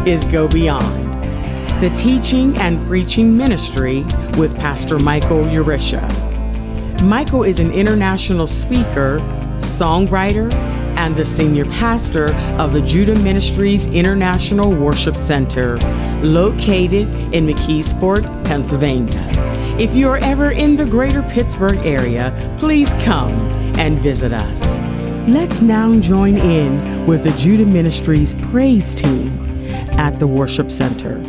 is Go Beyond, the teaching and preaching ministry with Pastor Michael Yuricha. Michael is an international speaker, songwriter, and the senior pastor of the Judah Ministries International Worship Center, located in McKeesport, Pennsylvania. If you are ever in the greater Pittsburgh area, please come and visit us. Let's now join in with the Judah Ministries praise team at the Worship Center.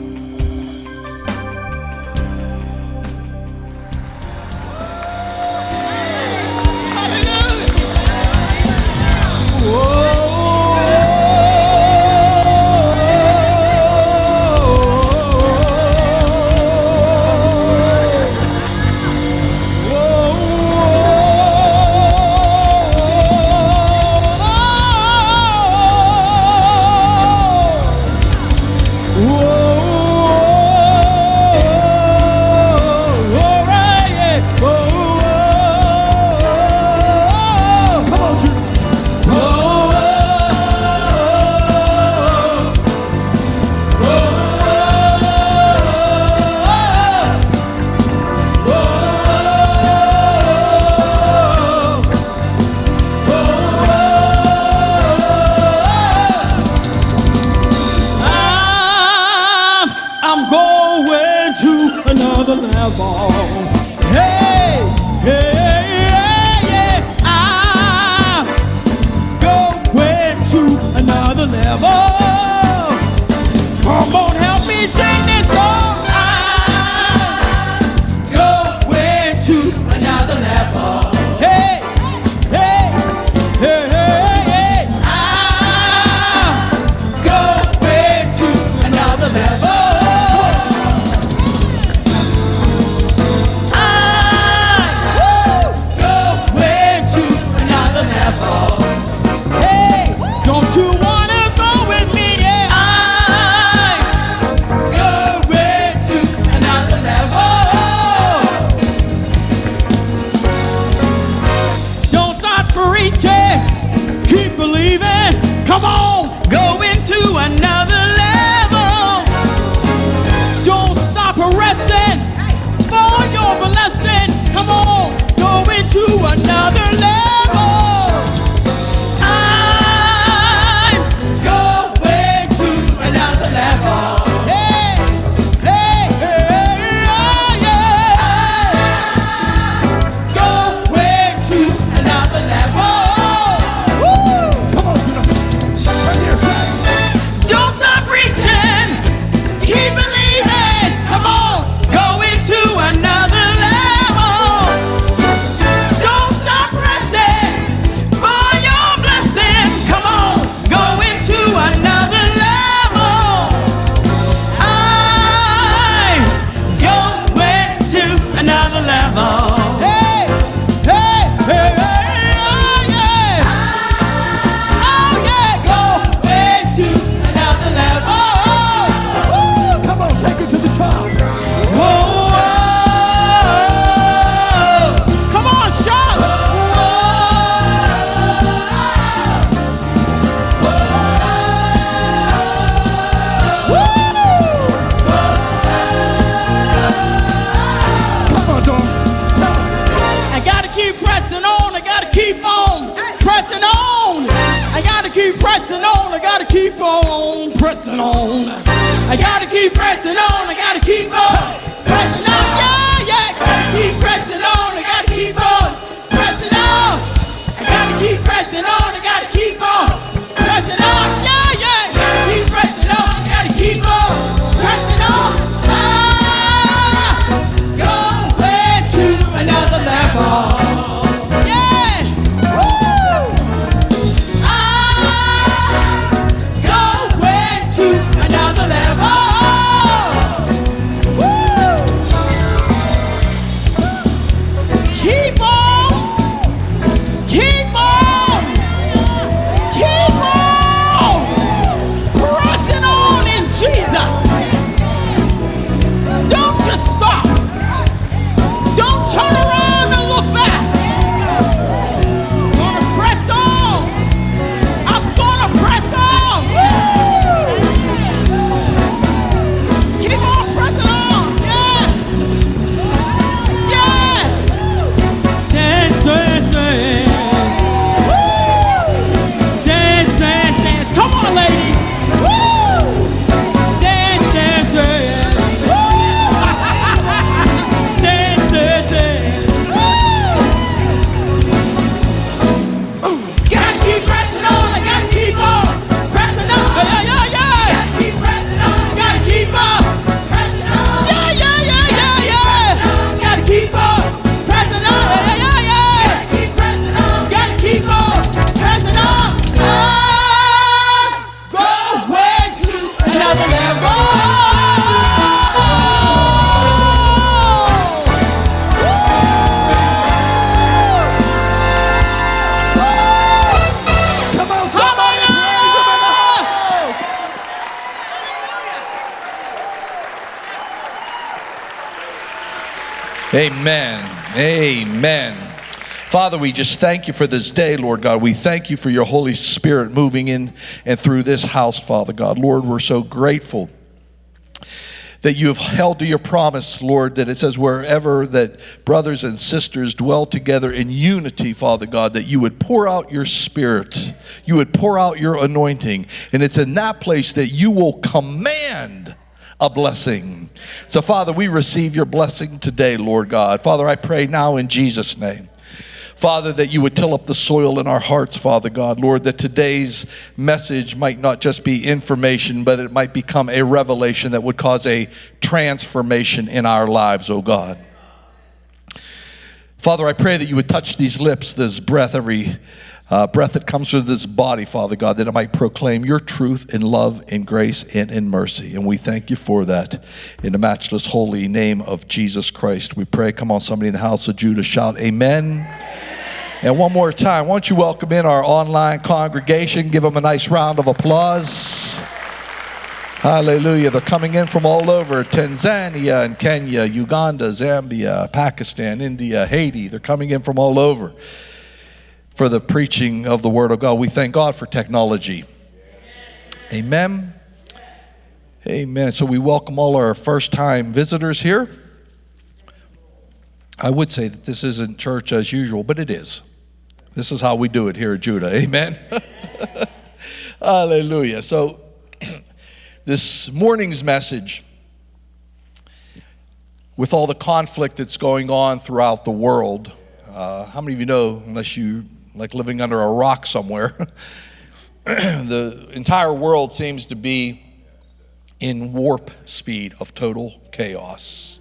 Going to another level. Amen. Amen. Father, we just thank you for this day, Lord God. We thank you for your Holy Spirit moving in and through this house, Father God. Lord, we're so grateful that you have held to your promise, Lord, that it says wherever that brothers and sisters dwell together in unity, Father God, that you would pour out your Spirit, you would pour out your anointing, and it's in that place that you will command a blessing. So, Father, we receive your blessing today, Lord God. Father, I pray now in Jesus' name, Father, that you would till up the soil in our hearts, Father God. Lord, that today's message might not just be information, but it might become a revelation that would cause a transformation in our lives, oh God. Father, I pray that you would touch these lips, this breath, every breath that comes through this body, Father God, that it might proclaim your truth in love, in grace, and in mercy. And we thank you for that. In the matchless holy name of Jesus Christ, we pray. Come on, somebody in the house of Judah, shout amen. And one more time, why don't you welcome in our online congregation. Give them a nice round of applause. Hallelujah. They're coming in from all over, Tanzania and Kenya, Uganda, Zambia, Pakistan, India, Haiti. They're coming in from all over for the preaching of the Word of God. We thank God for technology. Amen. Amen. So we welcome all our first-time visitors here. I would say that this isn't church as usual, but it is. This is how we do it here at Judah. Amen. Hallelujah. So this morning's message, with all the conflict that's going on throughout the world, how many of you know, unless you like living under a rock somewhere, the entire world seems to be in warp speed of total chaos.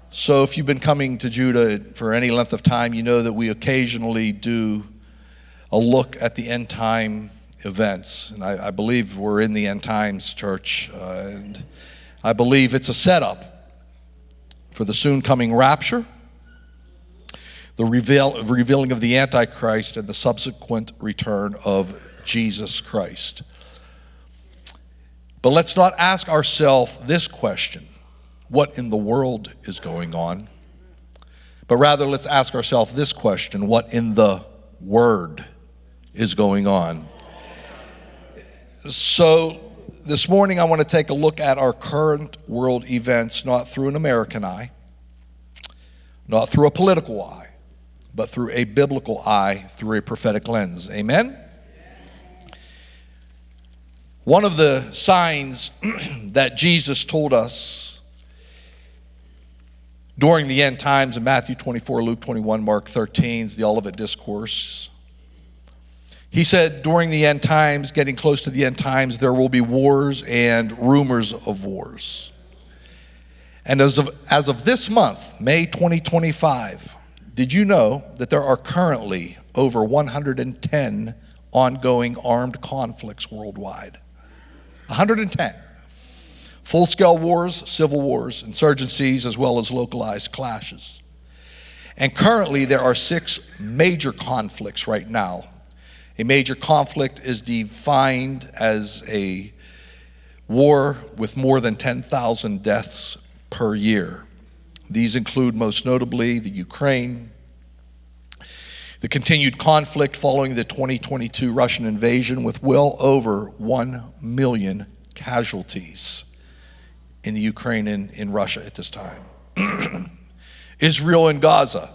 So if you've been coming to Judah for any length of time, you know that we occasionally do a look at the end time events. And I believe we're in the end times, church. And I believe it's a setup for the soon coming rapture, the revealing of the Antichrist, and the subsequent return of Jesus Christ. But let's not ask ourselves this question: what in the world is going on? But rather, let's ask ourselves this question: what in the Word is going on? So this morning I want to take a look at our current world events, not through an American eye, not through a political eye, but through a biblical eye, through a prophetic lens. Amen? One of the signs that Jesus told us during the end times in Matthew 24, Luke 21, Mark 13, the Olivet Discourse, he said during the end times, getting close to the end times, there will be wars and rumors of wars. And as of this month, May 2025, did you know that there are currently over 110 ongoing armed conflicts worldwide? 110. Full-scale wars, civil wars, insurgencies, as well as localized clashes. And currently there are 6 major conflicts right now. A major conflict is defined as a war with more than 10,000 deaths per year. These include most notably the Ukraine, the continued conflict following the 2022 Russian invasion with well over 1 million casualties in the Ukraine and in Russia at this time. Israel and Gaza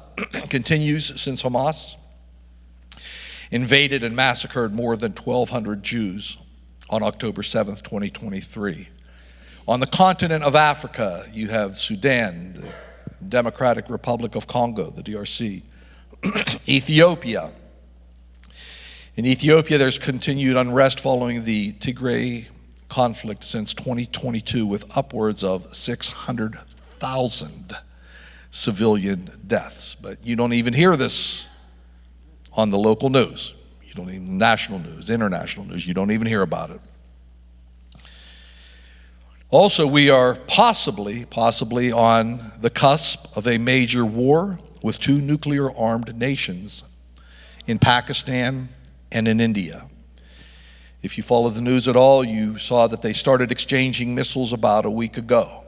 continues since Hamas invaded and massacred more than 1,200 Jews on October 7th, 2023. On the continent of Africa, you have Sudan, the Democratic Republic of Congo, the DRC, Ethiopia. In Ethiopia, there's continued unrest following the Tigray conflict since 2022, with upwards of 600,000 civilian deaths. But you don't even hear this on the local news. You don't even national news, international news. You don't even hear about it. Also, we are possibly on the cusp of a major war with 2 nuclear-armed nations in Pakistan and in India. If you follow the news at all, you saw that they started exchanging missiles about a week ago.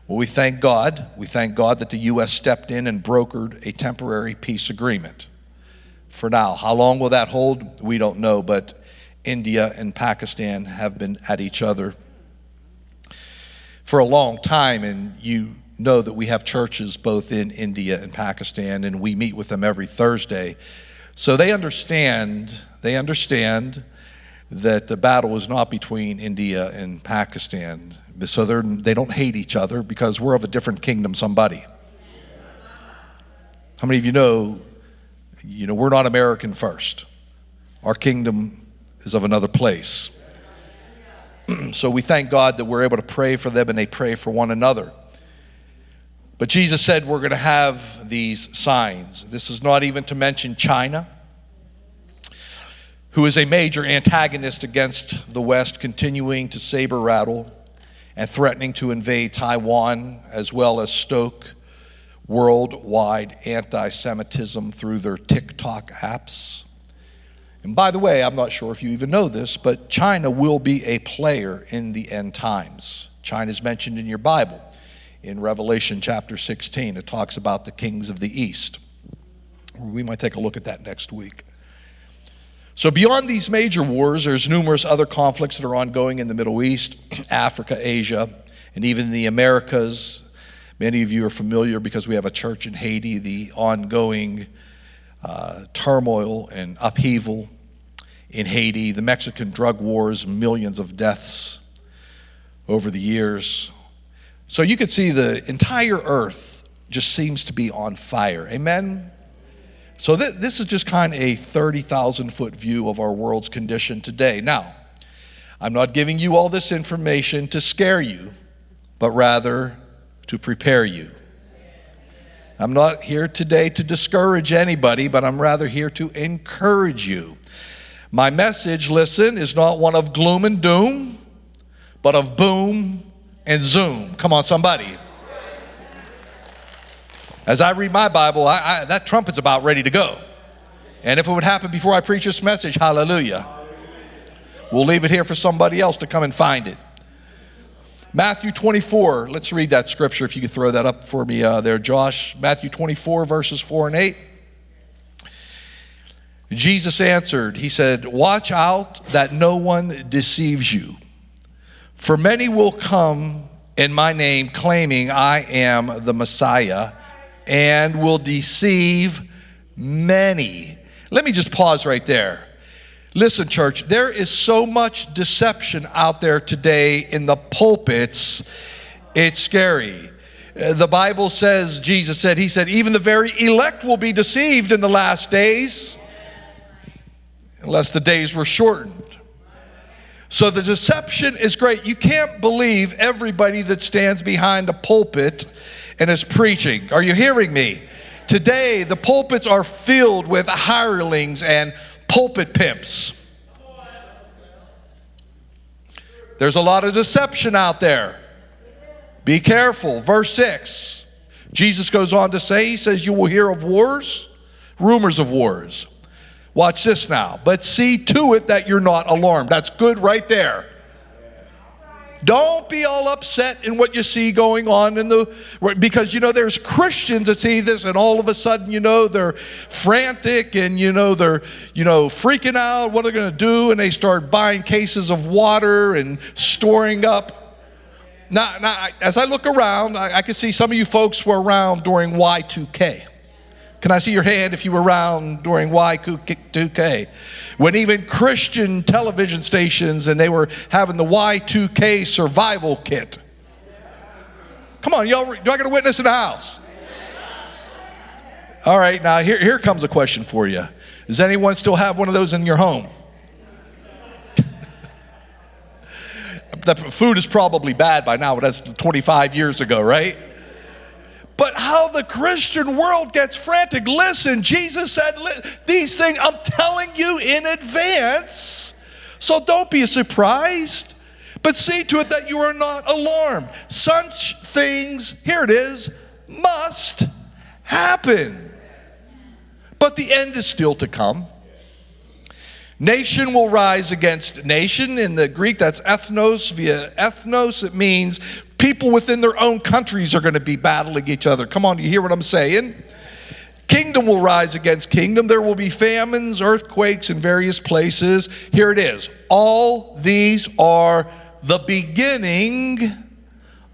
Well, we thank God. We thank God that the U.S. stepped in and brokered a temporary peace agreement. For now, how long will that hold? We don't know, but India and Pakistan have been at each other for a long time, and you know that we have churches both in India and Pakistan, and we meet with them every Thursday. So they understand that the battle is not between India and Pakistan. So they don't hate each other because we're of a different kingdom, somebody. How many of you know, we're not American first. Our kingdom is of another place. So we thank God that we're able to pray for them and they pray for one another. But Jesus said we're going to have these signs. This is not even to mention China, who is a major antagonist against the West, continuing to saber rattle and threatening to invade Taiwan, as well as stoke worldwide anti-Semitism through their TikTok apps. And by the way, I'm not sure if you even know this, but China will be a player in the end times. China is mentioned in your Bible. In Revelation chapter 16, it talks about the kings of the East. We might take a look at that next week. So beyond these major wars, there's numerous other conflicts that are ongoing in the Middle East, Africa, Asia, and even the Americas. Many of you are familiar because we have a church in Haiti, the ongoing turmoil and upheaval in Haiti, the Mexican drug wars, millions of deaths over the years. So you could see the entire earth just seems to be on fire. Amen? So this is just kind of a 30,000-foot view of our world's condition today. Now, I'm not giving you all this information to scare you, but rather to prepare you. I'm not here today to discourage anybody, but I'm rather here to encourage you. My message, listen, is not one of gloom and doom, but of boom and zoom. Come on, somebody. As I read my Bible, that trumpet's about ready to go. And if it would happen before I preach this message, hallelujah. We'll leave it here for somebody else to come and find it. Matthew 24, let's read that scripture if you could throw that up for me there, Josh. Matthew 24, verses 4 and 8. Jesus answered, he said, "Watch out that no one deceives you. For many will come in my name claiming I am the Messiah, and will deceive many." Let me just pause right there. Listen, church, there is so much deception out there today in the pulpits, it's scary. The Bible says, Jesus said, he said, even the very elect will be deceived in the last days, unless the days were shortened. So the deception is great. You can't believe everybody that stands behind a pulpit and is preaching. Are you hearing me? Today, the pulpits are filled with hirelings and pulpit pimps. There's a lot of deception out there. Be careful. Verse 6, Jesus goes on to say, he says, you will hear of wars, rumors of wars. Watch this now. But see to it that you're not alarmed. That's good right there. Don't be all upset in what you see going on because there's Christians that see this and all of a sudden they're frantic and they're freaking out what they're going to do, and they start buying cases of water and storing up. Now as I look around, I can see some of you folks were around during Y2K. Can I see your hand if you were around during Y2K? When even Christian television stations and they were having the Y2K survival kit. Come on, y'all, do I got a witness in the house? All right, now here comes a question for you. Does anyone still have one of those in your home? The food is probably bad by now, but that's 25 years ago, right? But how the Christian world gets frantic. Listen, Jesus said these things, I'm telling you in advance. So don't be surprised, but see to it that you are not alarmed. Such things, here it is, must happen. But the end is still to come. Nation will rise against nation. In the Greek, that's ethnos. Via ethnos, it means People within their own countries are going to be battling each other. Come on, you hear what I'm saying? Kingdom will rise against kingdom. There will be famines, earthquakes in various places. Here it is. All these are the beginning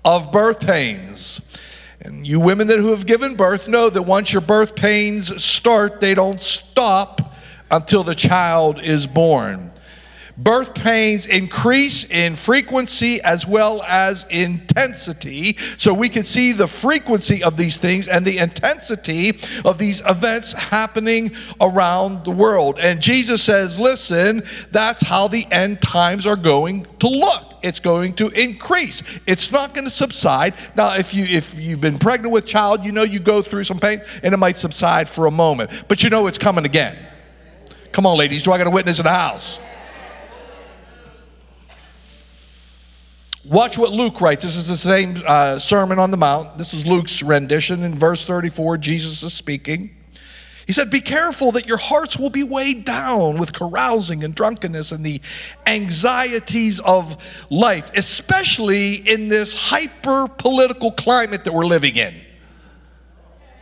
of birth pains. And you women who have given birth know that once your birth pains start, they don't stop until the child is born. Birth pains increase in frequency as well as intensity. So we can see the frequency of these things and the intensity of these events happening around the world. And Jesus says, listen, that's how the end times are going to look. It's going to increase. It's not going to subside. Now, if you've been pregnant with child, you know you go through some pain and it might subside for a moment. But you know it's coming again. Come on, ladies. Do I got a witness in the house? Watch what Luke writes. This is the same Sermon on the Mount. This is Luke's rendition. In verse 34, Jesus is speaking. He said, be careful that your hearts will be weighed down with carousing and drunkenness and the anxieties of life, especially in this hyper-political climate that we're living in.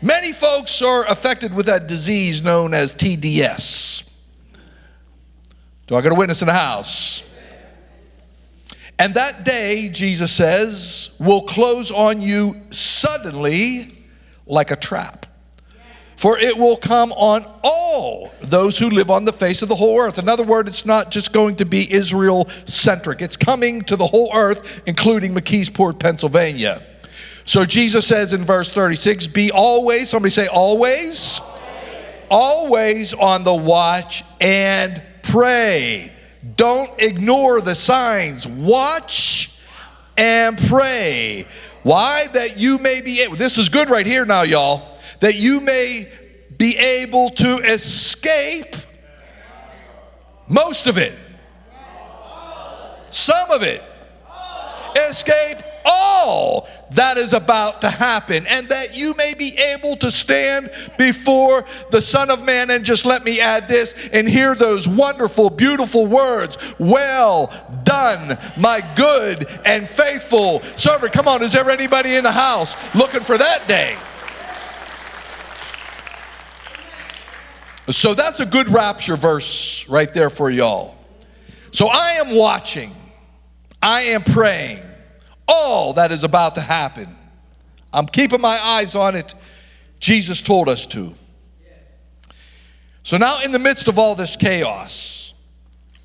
Many folks are affected with that disease known as TDS. Do I got a witness in the house? And that day, Jesus says, will close on you suddenly like a trap. For it will come on all those who live on the face of the whole earth. In other words, it's not just going to be Israel-centric. It's coming to the whole earth, including McKeesport, Pennsylvania. So Jesus says in verse 36, be always, somebody say always, always on the watch and pray. Don't ignore the signs. Watch and pray. Why? That you may be able, this is good right here now, y'all, that you may be able to escape most of it, some of it, escape all that is about to happen, and that you may be able to stand before the Son of Man. And just let me add this and hear those wonderful, beautiful words. Well done, my good and faithful servant. Come on, is there anybody in the house looking for that day? So that's a good rapture verse right there for y'all. So I am watching. I am praying. All that is about to happen. I'm keeping my eyes on it. Jesus told us to. So now in the midst of all this chaos,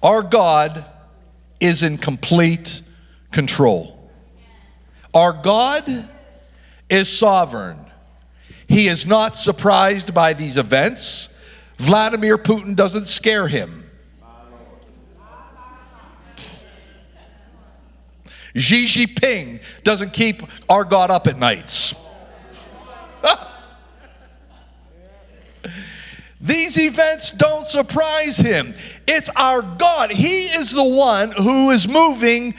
our God is in complete control. Our God is sovereign. He is not surprised by these events. Vladimir Putin doesn't scare him. Xi Jinping doesn't keep our God up at nights. These events don't surprise him. It's our God. He is the one who is moving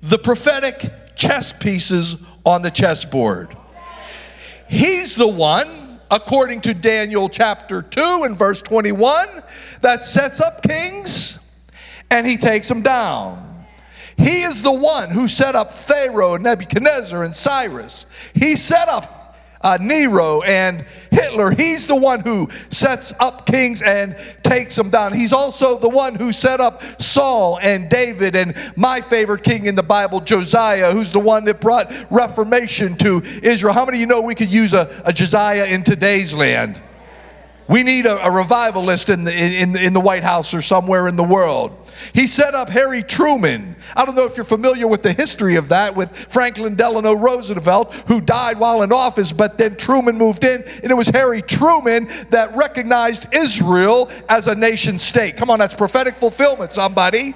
the prophetic chess pieces on the chessboard. He's the one, according to Daniel chapter 2 and verse 21, that sets up kings and he takes them down. He is the one who set up Pharaoh, Nebuchadnezzar, and Cyrus. He set up Nero and Hitler. He's the one who sets up kings and takes them down. He's also the one who set up Saul and David and my favorite king in the Bible, Josiah, who's the one that brought reformation to Israel. How many of you know we could use a Josiah in today's land? We need a revivalist in the White House or somewhere in the world. He set up Harry Truman. I don't know if you're familiar with the history of that, with Franklin Delano Roosevelt, who died while in office, but then Truman moved in, and it was Harry Truman that recognized Israel as a nation state. Come on, that's prophetic fulfillment, somebody.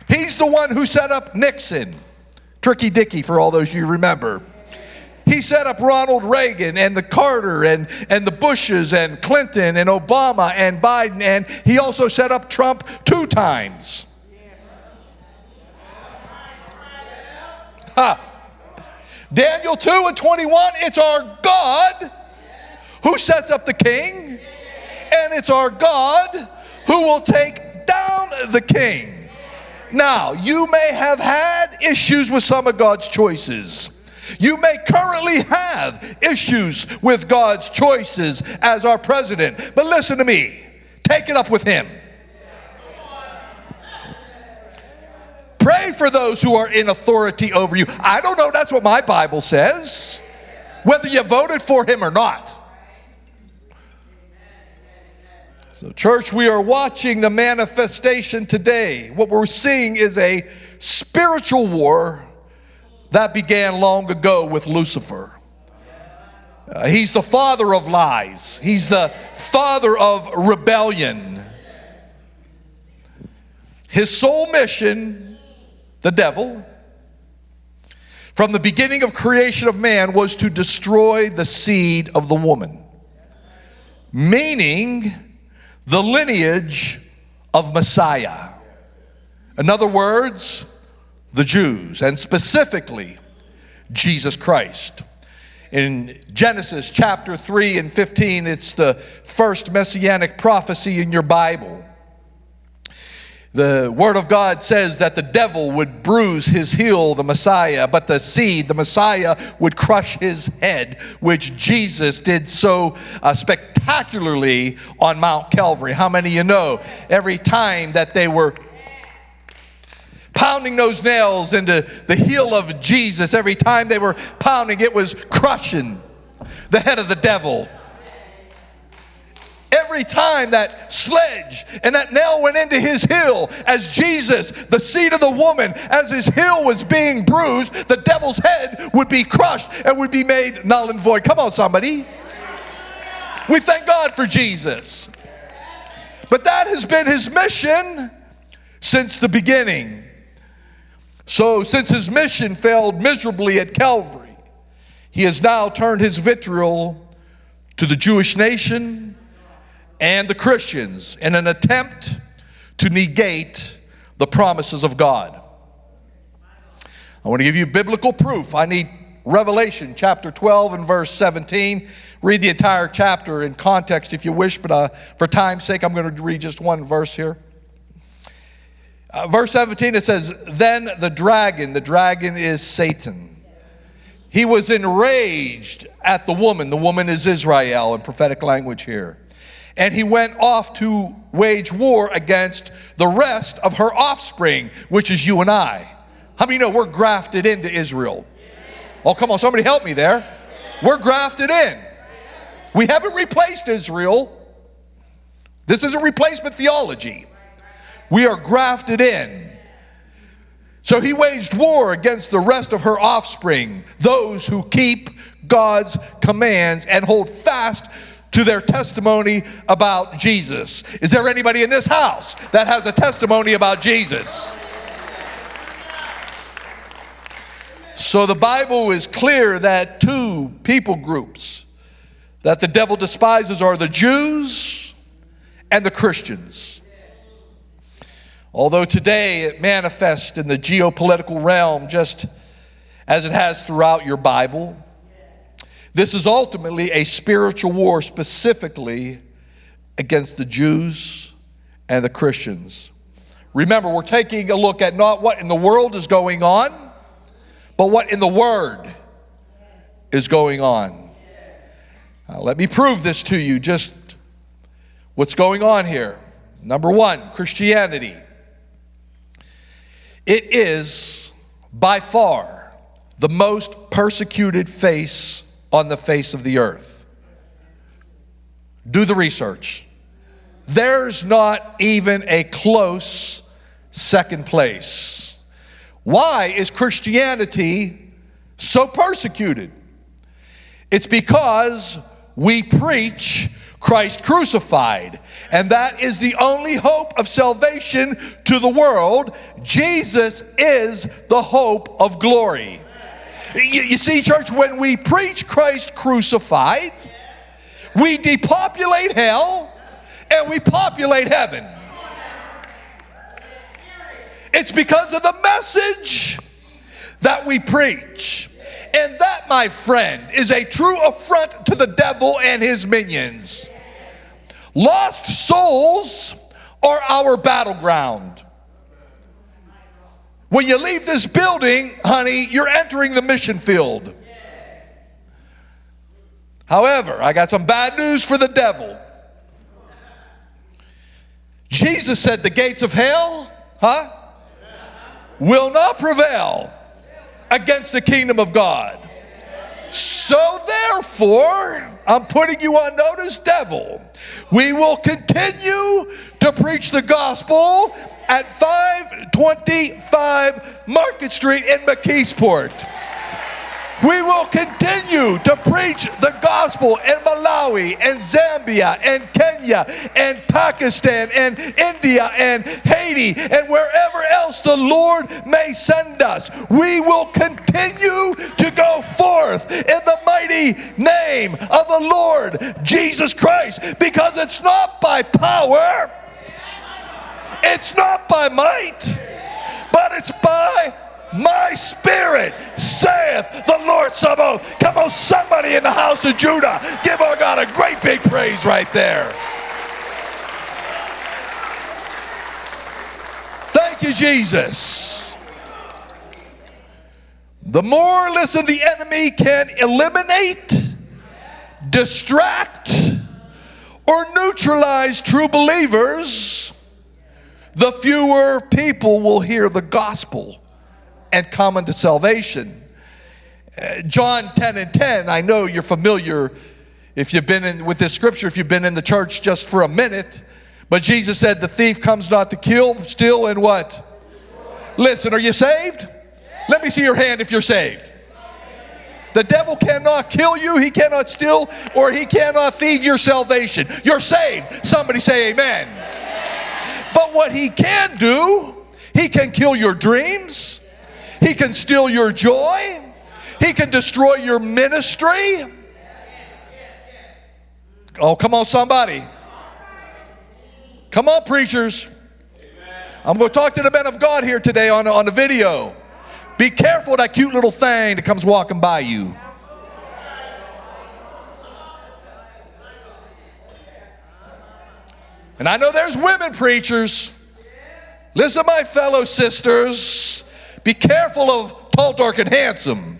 He's the one who set up Nixon. Tricky Dicky, for all those you remember. He set up Ronald Reagan and the Carter and the Bushes and Clinton and Obama and Biden, and he also set up Trump 2 times. Daniel 2 and 21, it's our God who sets up the king, and it's our God who will take down the king. Now, you may have had issues with some of God's choices. You may currently have issues with God's choices as our president. But listen to me. Take it up with him. Pray for those who are in authority over you. I don't know, that's what my Bible says. Whether you voted for him or not. So, church, we are watching the manifestation today. What we're seeing is a spiritual war that began long ago with Lucifer. He's the father of lies. He's the father of rebellion. His sole mission, the devil, from the beginning of creation of man, was to destroy the seed of the woman, meaning the lineage of Messiah. In other words, the Jews, and specifically Jesus Christ. In Genesis chapter 3 and 15, it's the first messianic prophecy in your Bible. The Word of God says that the devil would bruise his heel, the Messiah, but the seed, the Messiah, would crush his head, which Jesus did so spectacularly on Mount Calvary. How many of you know every time that they were pounding those nails into the heel of Jesus, every time they were pounding, it was crushing the head of the devil. Every time that sledge and that nail went into his heel, as Jesus, the seed of the woman, as his heel was being bruised, the devil's head would be crushed and would be made null and void. Come on, somebody. We thank God for Jesus. But that has been his mission since the beginning. So since his mission failed miserably at Calvary, he has now turned his vitriol to the Jewish nation and the Christians in an attempt to negate the promises of God. I want to give you biblical proof. I need Revelation chapter 12 and verse 17. Read the entire chapter in context if you wish, but for time's sake, I'm going to read just one verse here. Verse 17, it says, then the dragon is Satan. He was enraged at the woman is Israel in prophetic language here. And he went off to wage war against the rest of her offspring, which is you and I. How many know we're grafted into Israel? Oh, come on, somebody help me there. We're grafted in. We haven't replaced Israel. This isn't replacement theology. We are grafted in. So he waged war against the rest of her offspring, those who keep God's commands and hold fast to their testimony about Jesus. Is there anybody in this house that has a testimony about Jesus? So the Bible is clear that two people groups that the devil despises are the Jews and the Christians. Although today it manifests in the geopolitical realm just as it has throughout your Bible, this is ultimately a spiritual war specifically against the Jews and the Christians. Remember, we're taking a look at not what in the world is going on, but what in the Word is going on. Let me prove this to you, just what's going on here. Number one, Christianity. It is by far the most persecuted faith on the face of the earth. Do the research. There's not even a close second place. Why is Christianity so persecuted? It's because we preach Christ crucified, and that is the only hope of salvation to the world. Jesus is the hope of glory. You see, church, when we preach Christ crucified, we depopulate hell and we populate heaven. It's because of the message that we preach. And that, my friend, is a true affront to the devil and his minions. Lost souls are our battleground. When you leave this building, honey, you're entering the mission field. However, I got some bad news for the devil. Jesus said the gates of hell, will not prevail against the kingdom of God. So therefore, I'm putting you on notice, devil. We will continue to preach the gospel at 525 Market Street in McKeesport. We will continue to preach the gospel in Malawi and Zambia and Kenya and Pakistan and India and Haiti and wherever else the Lord may send us. We will continue to go forth in the mighty name of the Lord Jesus Christ, because it's not by power, it's not by might, but it's by my spirit, saith the Lord Sabaoth. Come on, somebody in the house of Judah, give our God a great big praise right there. Thank you, Jesus. The more, listen, the enemy can eliminate, distract, or neutralize true believers, the fewer people will hear the gospel and come unto salvation. John 10:10, I know you're familiar if you've been in with this scripture, if you've been in the church just for a minute, but Jesus said the thief comes not to kill, steal, and what? Listen, are you saved? Let me see your hand if you're saved. The devil cannot kill you, he cannot steal, or he cannot thieve your salvation. You're saved. Somebody say amen. But what he can do, he can kill your dreams, he can steal your joy, he can destroy your ministry. Oh, come on, somebody. Come on, preachers. I'm going to talk to the men of God here today on the video. Be careful of that cute little thing that comes walking by you. And I know there's women preachers. Listen, my fellow sisters, be careful of tall, dark, and handsome.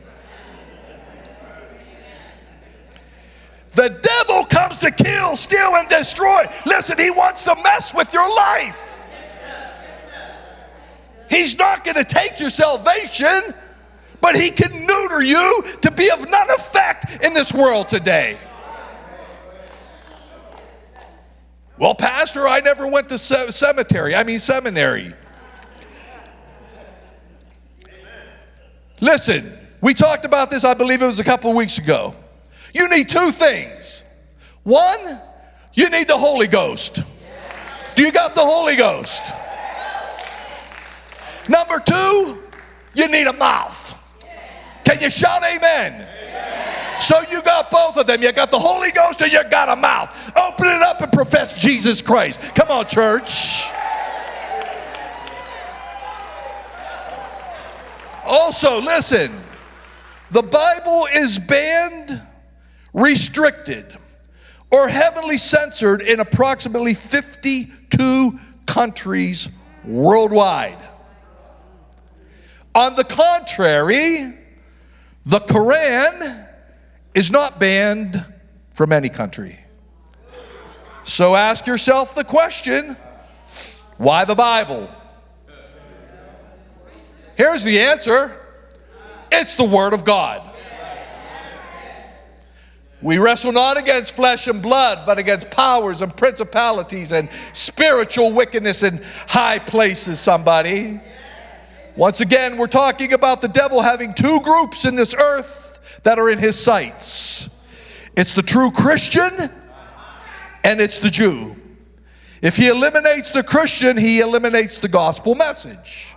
The devil comes to kill, steal, and destroy. Listen, he wants to mess with your life. He's not going to take your salvation, but he can neuter you to be of none effect in this world today. Well, Pastor, I never went to seminary. Listen, we talked about this, I believe it was a couple of weeks ago. You need two things. One, you need the Holy Ghost. Do you got the Holy Ghost? Number two, you need a mouth. Can you shout amen? So you got both of them. You got the Holy Ghost and you got a mouth. Open it up and profess Jesus Christ. Come on, church. Also, listen, the Bible is banned, restricted, or heavily censored in approximately 52 countries worldwide. On the contrary, the Quran is not banned from any country. So ask yourself the question, why the Bible? Here's the answer. It's the Word of God. We wrestle not against flesh and blood, but against powers and principalities and spiritual wickedness in high places, somebody. Once again, we're talking about the devil having two groups in this earth that are in his sights. It's the true Christian and it's the Jew. If he eliminates the Christian, he eliminates the gospel message.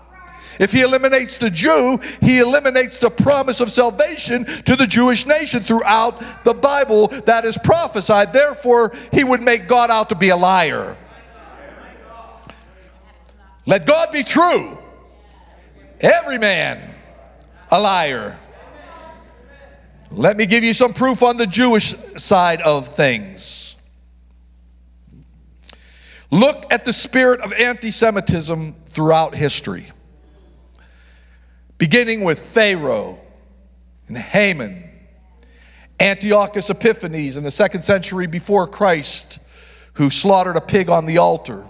If he eliminates the Jew, he eliminates the promise of salvation to the Jewish nation throughout the Bible that is prophesied. Therefore, he would make God out to be a liar. Let God be true, every man a liar. Let me give you some proof on the Jewish side of things. Look at the spirit of anti-Semitism throughout history. beginning with Pharaoh and Haman, Antiochus Epiphanes in the 2nd century before Christ, who slaughtered a pig on the altar,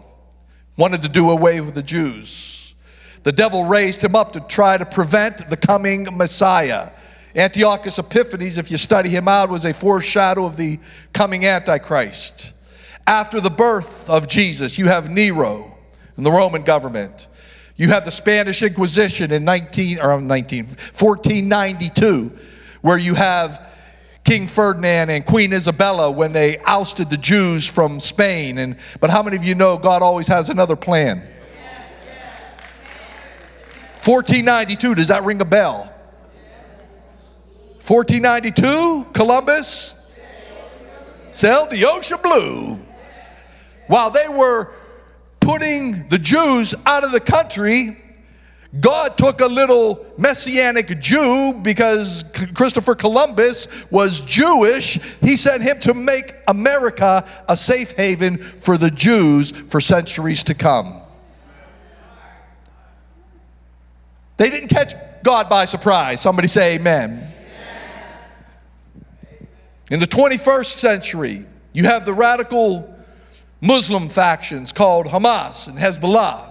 wanted to do away with the Jews. The devil raised him up to try to prevent the coming Messiah. Antiochus Epiphanes, if you study him out, was a foreshadow of the coming Antichrist. After the birth of Jesus, you have Nero and the Roman government. You have the Spanish Inquisition in 1492, where you have King Ferdinand and Queen Isabella when they ousted the Jews from Spain. But how many of you know God always has another plan? 1492, does that ring a bell? 1492, Columbus sailed the ocean blue. While they were putting the Jews out of the country, God took a little Messianic Jew, because Christopher Columbus was Jewish. He sent him to make America a safe haven for the Jews for centuries to come. They didn't catch God by surprise. Somebody say amen. In the 21st century, you have the radical Muslim factions called Hamas and Hezbollah,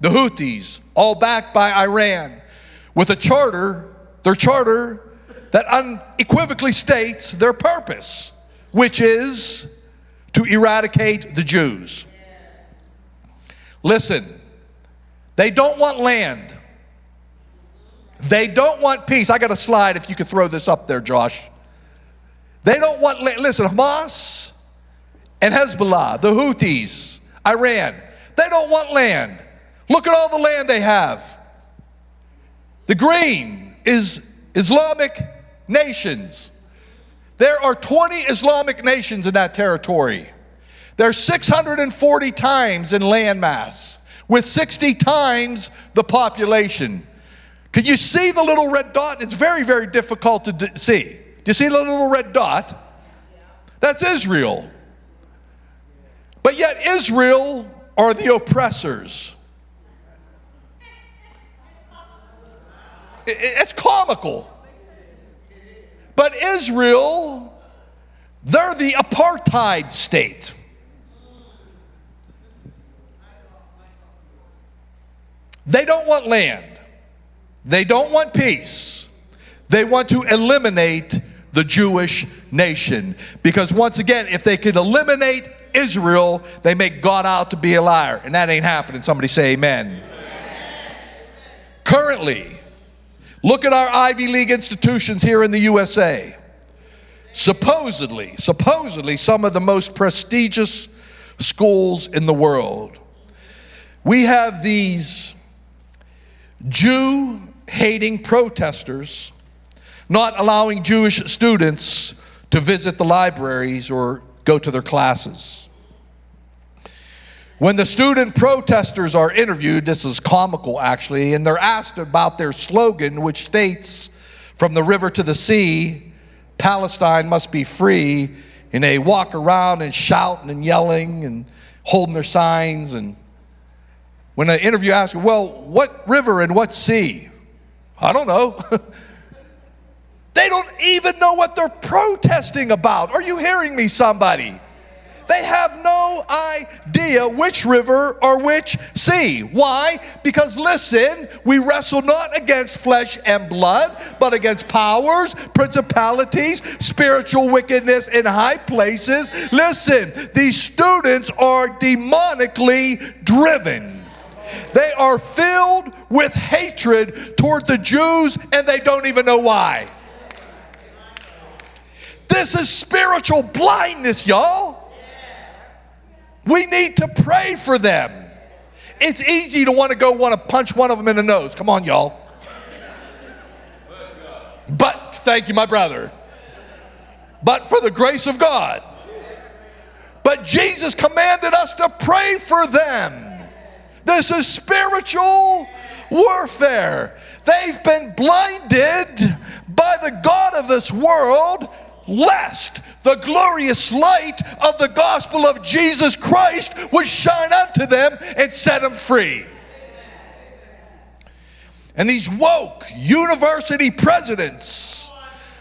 the Houthis, all backed by Iran, with a charter, their charter, that unequivocally states their purpose, which is to eradicate the Jews. Listen, they don't want land. They don't want peace. I got a slide if you could throw this up there, Josh. They don't want land. Listen, Hamas and Hezbollah, the Houthis, Iran, they don't want land. Look at all the land they have. The green is Islamic nations. There are 20 Islamic nations in that territory. There's 640 times in landmass, with 60 times the population. Can you see the little red dot? It's very, very difficult to see. Do you see the little red dot? That's Israel. But yet Israel are the oppressors. It's comical. But Israel, they're the apartheid state. They don't want land. They don't want peace. They want to eliminate the Jewish nation. Because once again, if they could eliminate Israel, they make God out to be a liar. And that ain't happening. Somebody say amen. Amen. Currently, look at our Ivy League institutions here in the USA. Supposedly some of the most prestigious schools in the world. We have these Jew-hating protesters not allowing Jewish students to visit the libraries or go to their classes. When the student protesters are interviewed, this is comical actually, and they're asked about their slogan, which states, "From the river to the sea, Palestine must be free," and they walk around and shouting and yelling and holding their signs. And when the interview asks, "Well, what river and what sea?" "I don't know." They don't even know what they're protesting about. Are you hearing me, somebody? They have no idea which river or which sea. Why? Because listen, we wrestle not against flesh and blood, but against powers, principalities, spiritual wickedness in high places. Listen, these students are demonically driven. They are filled with hatred toward the Jews, and they don't even know why. This is spiritual blindness, y'all. We need to pray for them. It's easy to want to punch one of them in the nose. Come on, y'all. But, thank you, my brother. But for the grace of God. But Jesus commanded us to pray for them. This is spiritual warfare. They've been blinded by the God of this world, lest the glorious light of the gospel of Jesus Christ would shine unto them and set them free. And these woke university presidents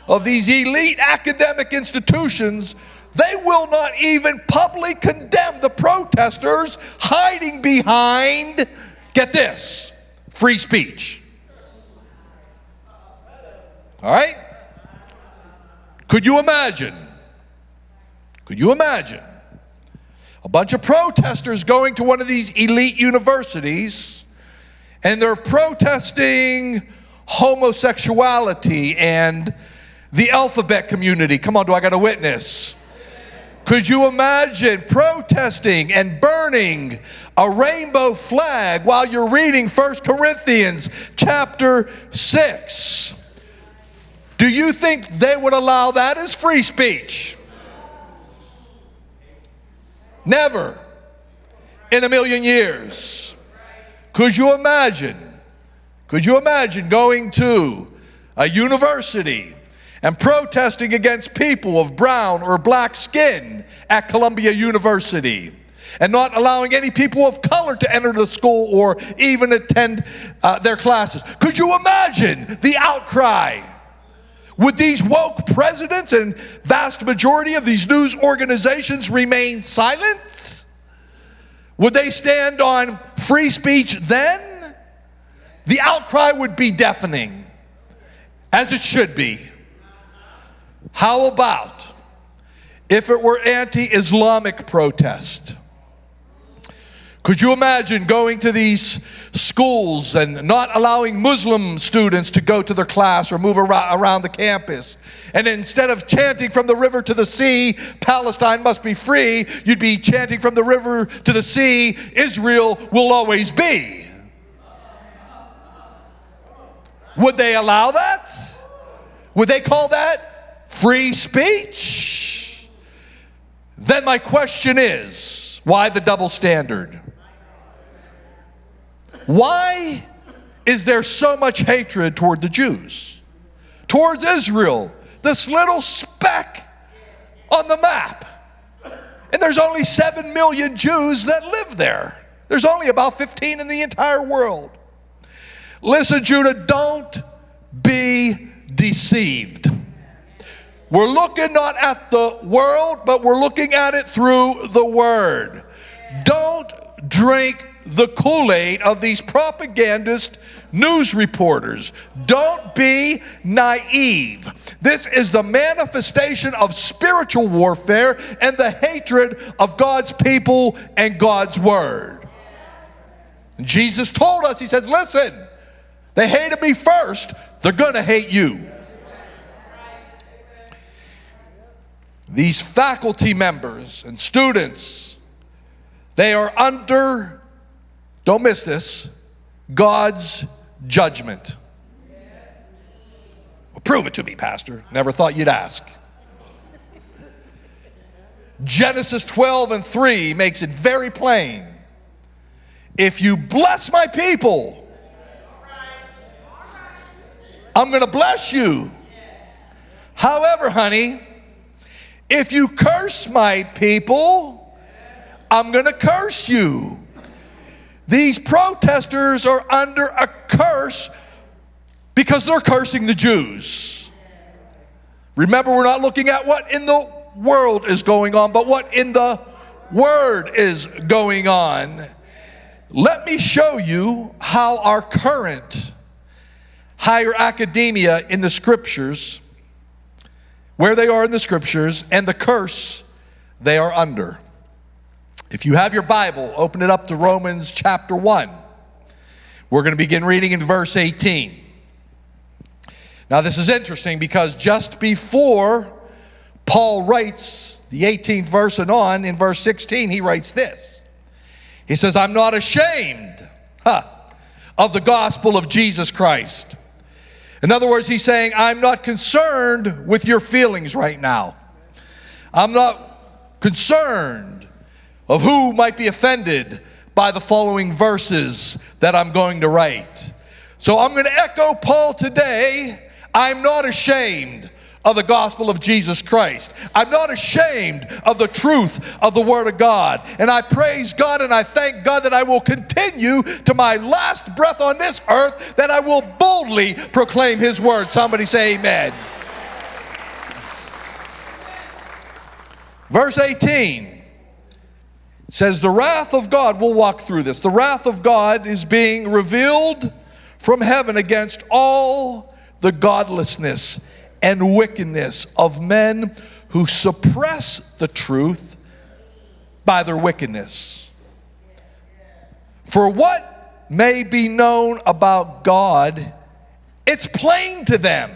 of these elite academic institutions, they will not even publicly condemn the protesters hiding behind, get this, free speech. All right? Could you imagine? Could you imagine a bunch of protesters going to one of these elite universities and they're protesting homosexuality and the alphabet community? Come on, do I got a witness? Could you imagine protesting and burning a rainbow flag while you're reading 1 Corinthians chapter 6? Do you think they would allow that as free speech? Never in a million years. Could you imagine going to a university and protesting against people of brown or black skin at Columbia University and not allowing any people of color to enter the school or even attend their classes? Could you imagine the outcry? Would these woke presidents and vast majority of these news organizations remain silent? Would they stand on free speech then? The outcry would be deafening, as it should be. How about if it were anti-Islamic protest? Could you imagine going to these schools and not allowing Muslim students to go to their class or move around the campus? And instead of chanting from the river to the sea, Palestine must be free, you'd be chanting from the river to the sea, Israel will always be. Would they allow that? Would they call that free speech? Then my question is, why the double standard? Why is there so much hatred toward the Jews? Towards Israel, this little speck on the map. And there's only 7 million Jews that live there. There's only about 15 in the entire world. Listen, Judah, don't be deceived. We're looking not at the world, but we're looking at it through the Word. Don't drink the Kool-Aid of these propagandist news reporters. Don't be naive. This is the manifestation of spiritual warfare and the hatred of God's people and God's Word. And Jesus told us, he says, listen, they hated me first, they're going to hate you. These faculty members and students, they are under, don't miss this, God's judgment. Well, prove it to me, Pastor. Never thought you'd ask. Genesis 12:3 makes it very plain. If you bless my people, I'm going to bless you. However, honey, if you curse my people, I'm going to curse you. These protesters are under a curse because they're cursing the Jews. Remember, we're not looking at what in the world is going on, but what in the Word is going on. Let me show you how our current higher academia in the Scriptures, where they are in the Scriptures, and the curse they are under. If you have your Bible, open it up to Romans chapter 1. We're going to begin reading in verse 18. Now this is interesting because just before Paul writes the 18th verse and on, in verse 16, he writes this. He says, I'm not ashamed of the gospel of Jesus Christ. In other words, he's saying, I'm not concerned with your feelings right now. I'm not concerned of who might be offended by the following verses that I'm going to write. So I'm going to echo Paul today. I'm not ashamed of the gospel of Jesus Christ. I'm not ashamed of the truth of the Word of God. And I praise God and I thank God that I will continue to my last breath on this earth, that I will boldly proclaim His Word. Somebody say amen. Verse 18 says, the wrath of God, we'll walk through this. The wrath of God is being revealed from heaven against all the godlessness and wickedness of men who suppress the truth by their wickedness. For what may be known about God, it's plain to them,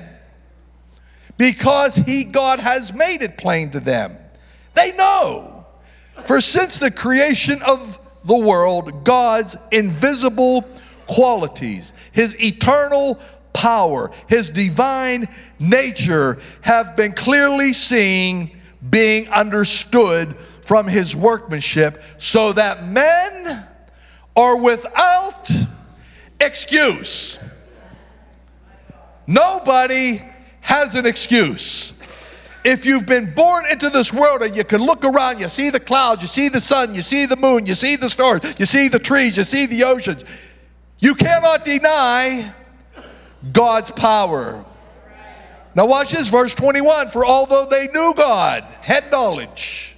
because God has made it plain to them. They know. For since the creation of the world, God's invisible qualities, His eternal power, His divine nature have been clearly seen, being understood from His workmanship, so that men are without excuse. Nobody has an excuse. If you've been born into this world and you can look around, you see the clouds, you see the sun, you see the moon, you see the stars, you see the trees, you see the oceans, you cannot deny God's power. Now watch this, verse 21. For although they knew God, had knowledge,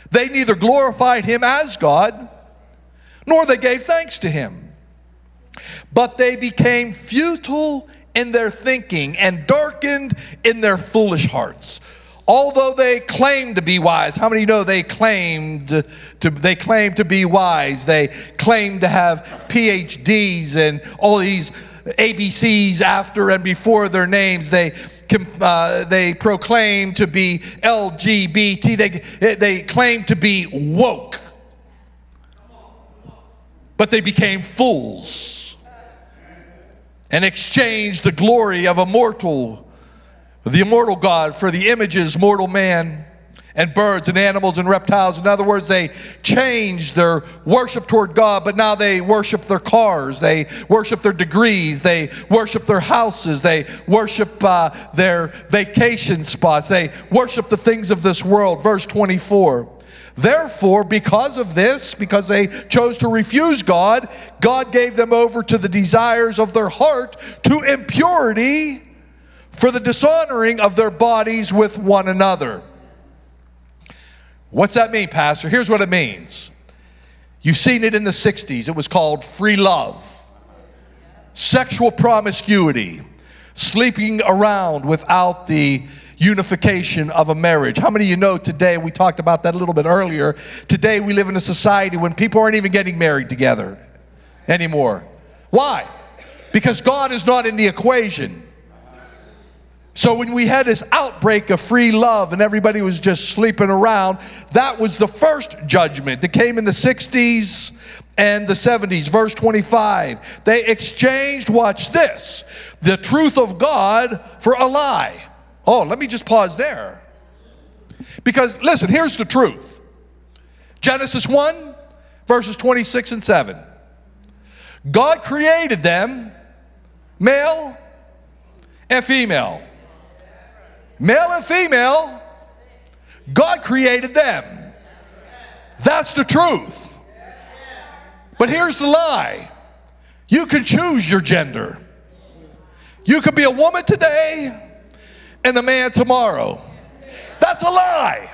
they neither glorified Him as God, nor they gave thanks to Him. But they became futile in their thinking and darkened in their foolish hearts. Although they claimed to be wise. How many know they claimed to be wise? They claimed to have PhDs and all these ABCs after and before their names. They proclaim to be LGBT. They claim to be woke. But they became fools and exchanged the glory of the immortal God for the images, mortal man, and birds and animals and reptiles. In other words, they changed their worship toward God, but now they worship their cars, they worship their degrees, they worship their houses, they worship their vacation spots, they worship the things of this world. Verse 24. Therefore, because of this, because they chose to refuse God, God gave them over to the desires of their heart, to impurity, for the dishonoring of their bodies with one another. What's that mean, Pastor? Here's what it means. You've seen it in the 60s. It was called free love, sexual promiscuity, sleeping around without the unification of a marriage. How many of you know today, we talked about that a little bit earlier, today we live in a society when people aren't even getting married together anymore. Why? Because God is not in the equation. So when we had this outbreak of free love and everybody was just sleeping around, that was the first judgment that came in the 60s and the 70s. Verse 25, they exchanged, watch this, the truth of God for a lie. Oh, let me just pause there. Because listen, here's the truth. Genesis 1, verses 26 and 7. God created them, male and female. Male and female, God created them. That's the truth. But here's the lie. You can choose your gender. You can be a woman today and a man tomorrow. That's a lie.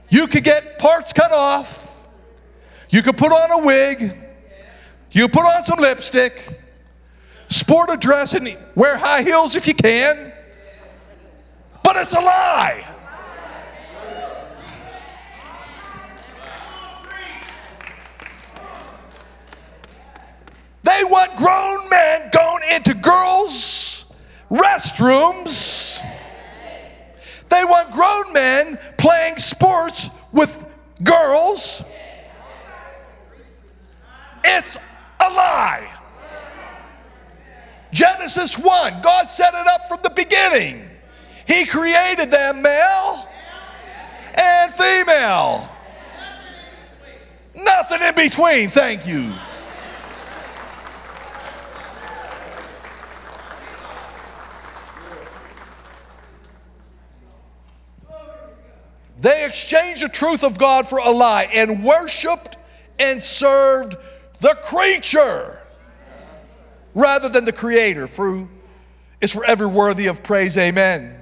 You could get parts cut off. You could put on a wig. You could put on some lipstick. Sport a dress and wear high heels if you can. But it's a lie. They want grown men going into girls' restrooms. They want grown men playing sports with girls. It's a lie. Genesis 1, God set it up from the beginning. He created them male and female. Nothing in between, thank you. They exchanged the truth of God for a lie and worshiped and served the creature rather than the Creator. For it's forever worthy of praise. Amen.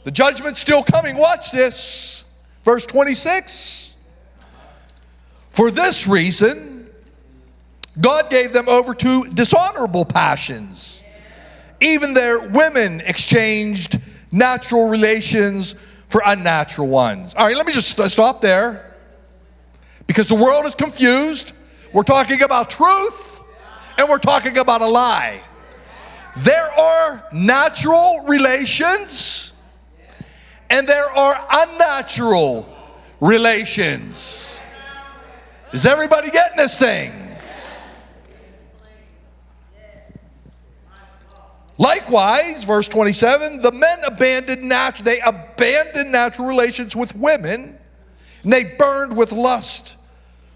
The judgment's still coming. Watch this. Verse 26. For this reason, God gave them over to dishonorable passions. Even their women exchanged natural relations for unnatural ones. All right, let me just stop there. Because the world is confused. We're talking about truth and we're talking about a lie. There are natural relations and there are unnatural relations. Is everybody getting this thing? Likewise, verse 27, the men abandoned natural relations with women, and they burned with lust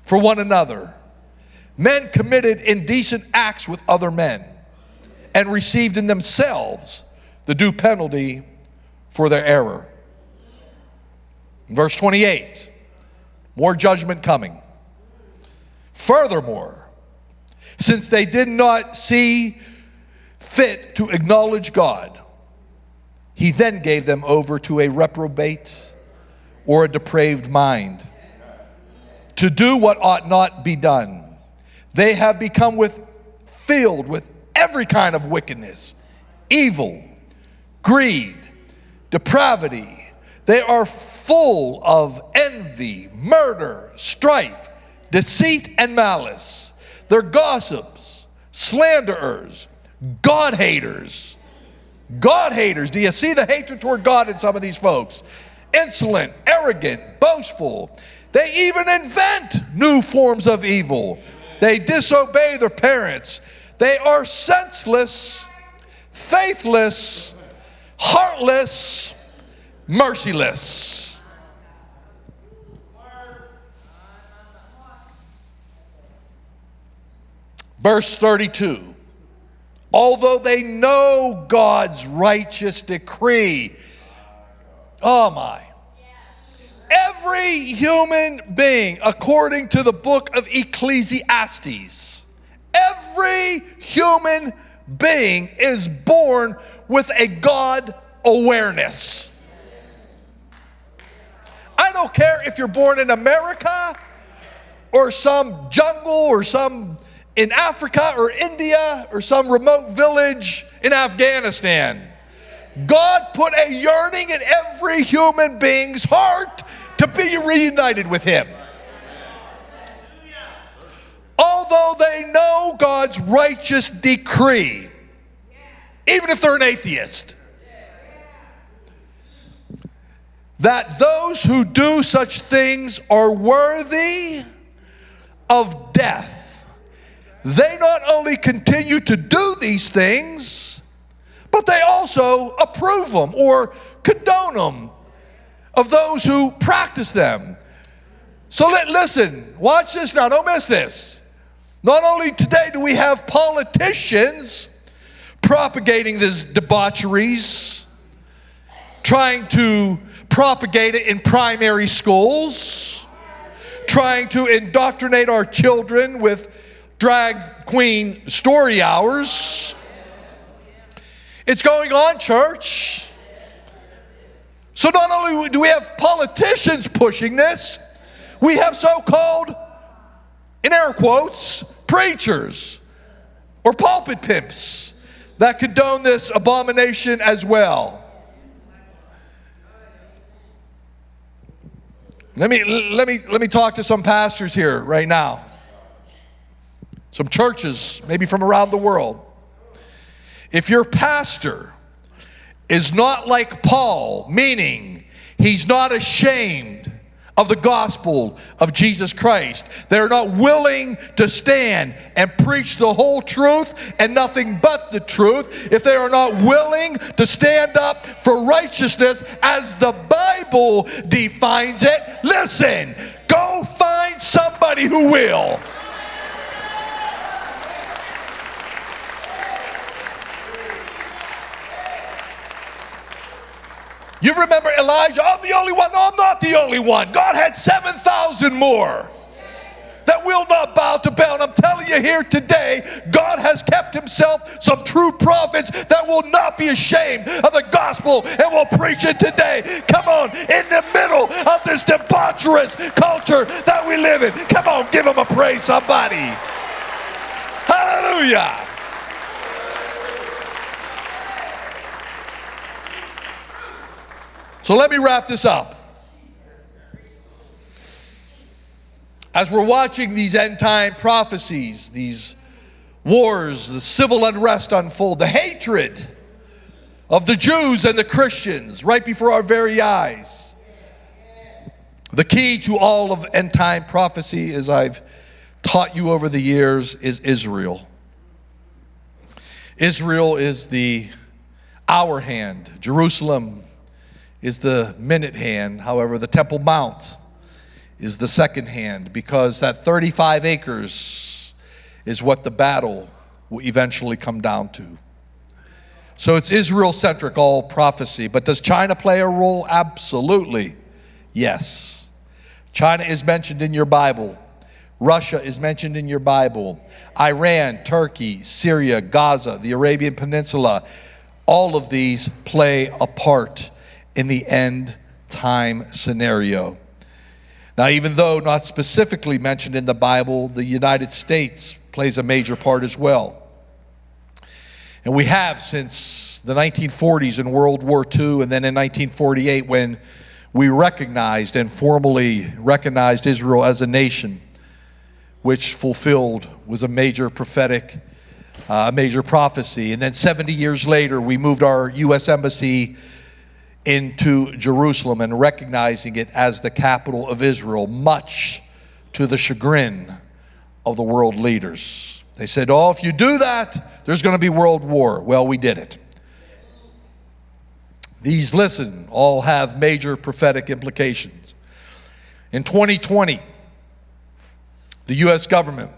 for one another. Men committed indecent acts with other men and received in themselves the due penalty for their error. Verse 28, more judgment coming. Furthermore, since they did not see fit to acknowledge God, he then gave them over to a reprobate or a depraved mind to do what ought not be done. They have become filled with every kind of wickedness, evil, greed, depravity. They are full of envy, murder, strife, deceit, and malice. They're gossips, slanderers, God haters. God haters. Do you see the hatred toward God in some of these folks? Insolent, arrogant, boastful. They even invent new forms of evil. They disobey their parents. They are senseless, faithless, heartless, merciless. Verse 32. Although they know God's righteous decree. Oh my. Every human being, according to the book of Ecclesiastes, every human being is born with a God awareness. I don't care if you're born in America or some jungle or some in Africa or India or some remote village in Afghanistan. God put a yearning in every human being's heart to be reunited with Him. Although they know God's righteous decree, even if they're an atheist, that those who do such things are worthy of death. They not only continue to do these things, but they also approve them or condone them of those who practice them. So listen, watch this now, don't miss this. Not only today do we have politicians propagating these debaucheries, trying to propagate it in primary schools, trying to indoctrinate our children with drag queen story hours. It's going on, church. So not only do we have politicians pushing this, we have so-called, in air quotes, preachers or pulpit pimps that condone this abomination as well. Let me talk to some pastors here right now. Some churches, maybe from around the world. If your pastor is not like Paul, meaning he's not ashamed of the gospel of Jesus Christ, they're not willing to stand and preach the whole truth and nothing but the truth, if they are not willing to stand up for righteousness as the Bible defines it, listen, go find somebody who will. You remember Elijah? I'm the only one. No, I'm not the only one. God had 7,000 more that will not bow to Baal. And I'm telling you here today, God has kept himself some true prophets that will not be ashamed of the gospel and will preach it today. Come on, in the middle of this debaucherous culture that we live in. Come on, give him a praise, somebody. Hallelujah. So let me wrap this up. As we're watching these end time prophecies, these wars, the civil unrest unfold, the hatred of the Jews and the Christians right before our very eyes. The key to all of end time prophecy, as I've taught you over the years, is Israel. Israel is the hour hand. Jerusalem is the minute hand. However, the Temple Mount is the second hand, because that 35 acres is what the battle will eventually come down to. So it's Israel-centric, all prophecy. But does China play a role? Absolutely, yes. China is mentioned in your Bible. Russia is mentioned in your Bible. Iran, Turkey, Syria, Gaza, the Arabian Peninsula, all of these play a part in the end time scenario. Now, even though not specifically mentioned in the Bible, the United States plays a major part as well. And we have since the 1940s in World War II, and then in 1948 when we recognized and formally recognized Israel as a nation, which fulfilled was a major prophetic, a major prophecy. And then 70 years later, we moved our U.S. Embassy into Jerusalem and recognizing it as the capital of Israel, much to the chagrin of the world leaders. They said, oh, if you do that, there's going to be world war. Well, we did it. These, listen, all have major prophetic implications. In 2020, the U.S. government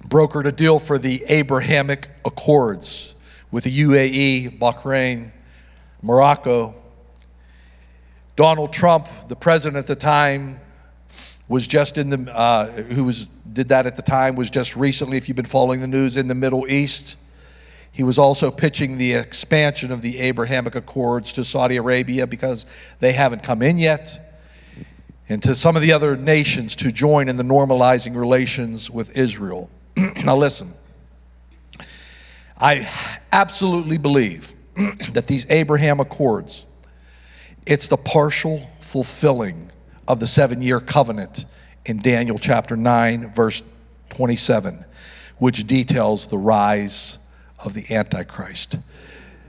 brokered a deal for the Abrahamic Accords with the UAE, Bahrain, Morocco. Donald Trump, the president at the time, was just in the, did that at the time, was just recently, if you've been following the news, in the Middle East. He was also pitching the expansion of the Abrahamic Accords to Saudi Arabia because they haven't come in yet, and to some of the other nations to join in the normalizing relations with Israel. Now listen, I absolutely believe that these Abraham Accords, it's the partial fulfilling of the 7-year covenant in Daniel chapter 9, verse 27, which details the rise of the Antichrist.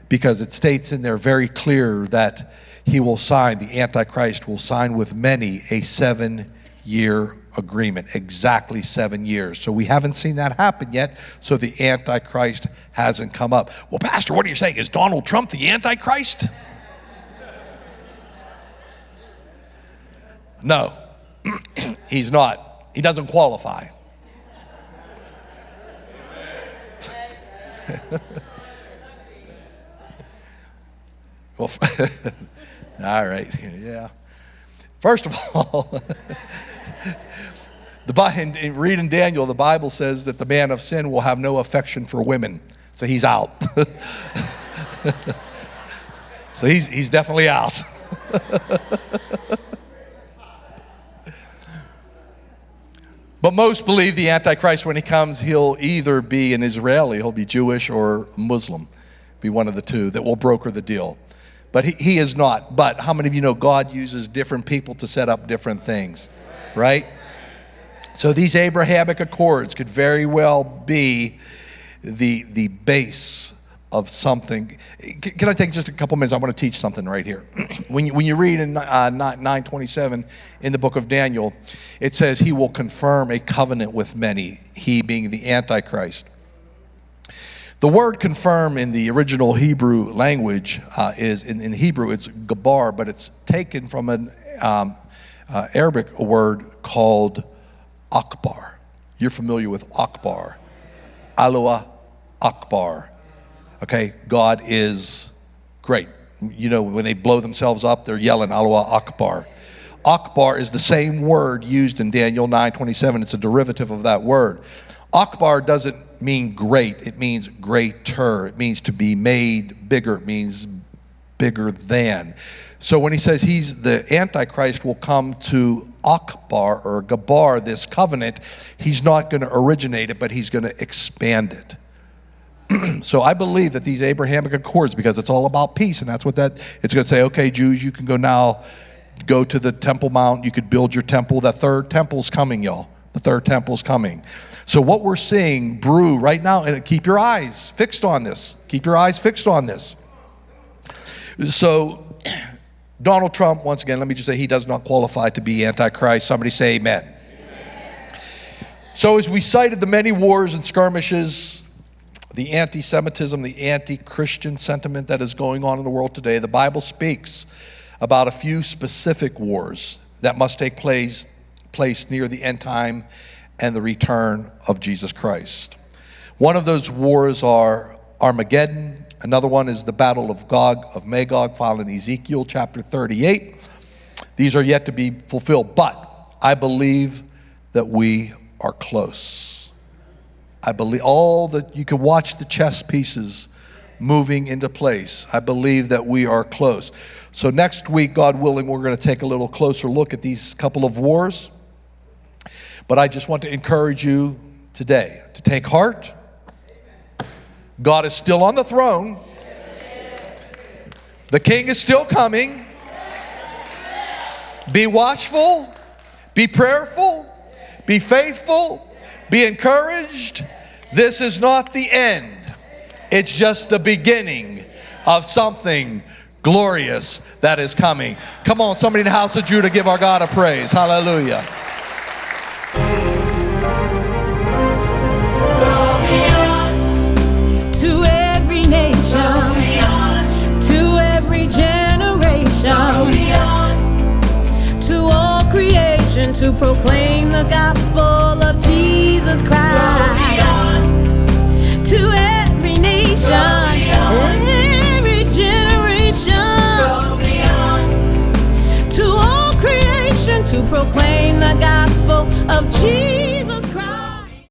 Because it states in there very clear that he will sign, the Antichrist will sign with many a 7-year agreement, exactly 7 years. So we haven't seen that happen yet, so the Antichrist hasn't come up. Well, Pastor, what are you saying? Is Donald Trump the Antichrist? No, he's not. He doesn't qualify. Well, all right, yeah. First of all, in reading Daniel, the Bible says that the man of sin will have no affection for women, so he's out. So he's definitely out. But most believe the Antichrist, when he comes, he'll either be an Israeli, he'll be Jewish, or Muslim, be one of the two that will broker the deal. But he is not. But how many of you know God uses different people to set up different things, right? So these Abrahamic Accords could very well be the base of something. Can I take just a couple minutes? I want to teach something right here. When you read in 9:27 in the book of Daniel, it says he will confirm a covenant with many, he being the Antichrist. The word confirm in the original Hebrew language is, in Hebrew, it's gabar, but it's taken from an Arabic word called akbar. You're familiar with akbar. Allah Akbar. Okay, God is great. when they blow themselves up, they're yelling, Allah Akbar. Akbar is the same word used in Daniel 9:27. It's a derivative of that word. Akbar doesn't mean great. It means greater. It means to be made bigger. It means bigger than. So when he says the Antichrist will come to Akbar or Gabar, this covenant, he's not going to originate it, but he's going to expand it. So I believe that these Abrahamic Accords, because it's all about peace, and that's what it's going to say, okay, Jews, you can go to the Temple Mount, you could build your temple. The third temple's coming, y'all. The third temple's coming. So what we're seeing brew right now, and keep your eyes fixed on this. Keep your eyes fixed on this. So Donald Trump, once again, let me just say he does not qualify to be Antichrist. Somebody say amen. So as we cited the many wars and skirmishes, the anti-Semitism, the anti-Christian sentiment that is going on in the world today, the Bible speaks about a few specific wars that must take place near the end time and the return of Jesus Christ. One of those wars are Armageddon. Another one is the battle of Gog of Magog, found in Ezekiel chapter 38. These are yet to be fulfilled, but I believe that we are close. I believe you can watch the chess pieces moving into place. I believe that we are close. So next week, God willing, we're going to take a little closer look at these couple of wars. But I just want to encourage you today to take heart. God is still on the throne. The King is still coming. Be watchful. Be prayerful. Be faithful. Be encouraged. This is not the end. It's just the beginning of something glorious that is coming. Come on, somebody in the house of Judah, give our God a praise. Hallelujah. To every nation, to every generation, to all creation, to proclaim the gospel of Jesus Christ. To every nation, every generation, to all creation, to proclaim the gospel of Jesus.